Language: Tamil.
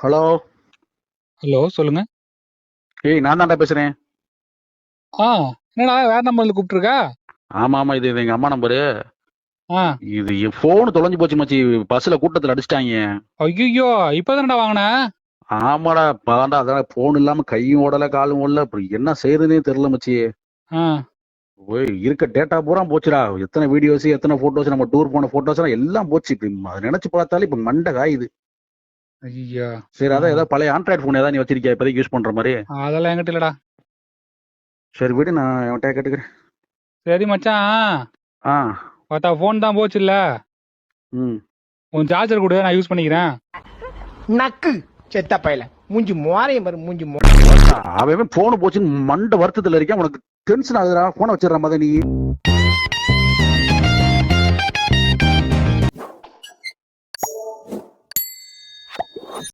ஹலோ. ஹலோ சொல்லுங்க. ஏய், நான் தான்டா பேசுறேன். ஆ என்னடா வேற நம்பர்ல கூப்பிட்டுருக்கா? ஆமா ஆமா, இது எங்க அம்மா நம்பரு. ஆ இது என் போன் தொலைஞ்சு போச்சு மச்சி. பஸ்ல கூட்டத்துல அடிச்சிட்டாங்க. ஐயோ இப்பதானடா வாங்கின? ஆமாடா, அதான்டா அதான் போன் இல்லாம கையும் ஓடல காலும் ஓடல. இப்ப என்ன செய்யறதுனே தெரியல மச்சி. ஆ ஓய், இருக்க டேட்டா பூரா போச்சுடா. எத்தனை வீடியோஸ் எத்தனை போட்டோஸ், நம்ம டூர் போன போட்டோஸ் எல்லாம் போச்சு. இப்ப அதை நினைச்சு பார்த்தாலே இப்ப மண்டை காயுது. ஐயோ. சரி, அதான் ஏதாவது பழைய ஆண்ட்ராய்டு போன் ஏதாவது நீ வச்சிருக்கியா இப்போதைக்கு யூஸ் பண்ற மாதிரி? அதெல்லாம் என்கிட்ட இல்லடா. சரி விடு, நான் அவன்கிட்ட கேட்டுக்கிறேன். சரி மச்சான், ஆ. பார்த்தா ஃபோன் தான் போச்சு இல்ல. ம். உன் சார்ஜர் கொடு, நான் யூஸ் பண்ணிக்கிறேன். நக்கு செத்த பையல மூஞ்சி மோரையும் பாரு மூஞ்சி அவன் போன் போச்சுன்னு மண்டை வருத்தத்துல இருக்கேன். உனக்கு டென்ஷன் ஆகுதுடா. போனை வச்சிடற மாதிரி நீ.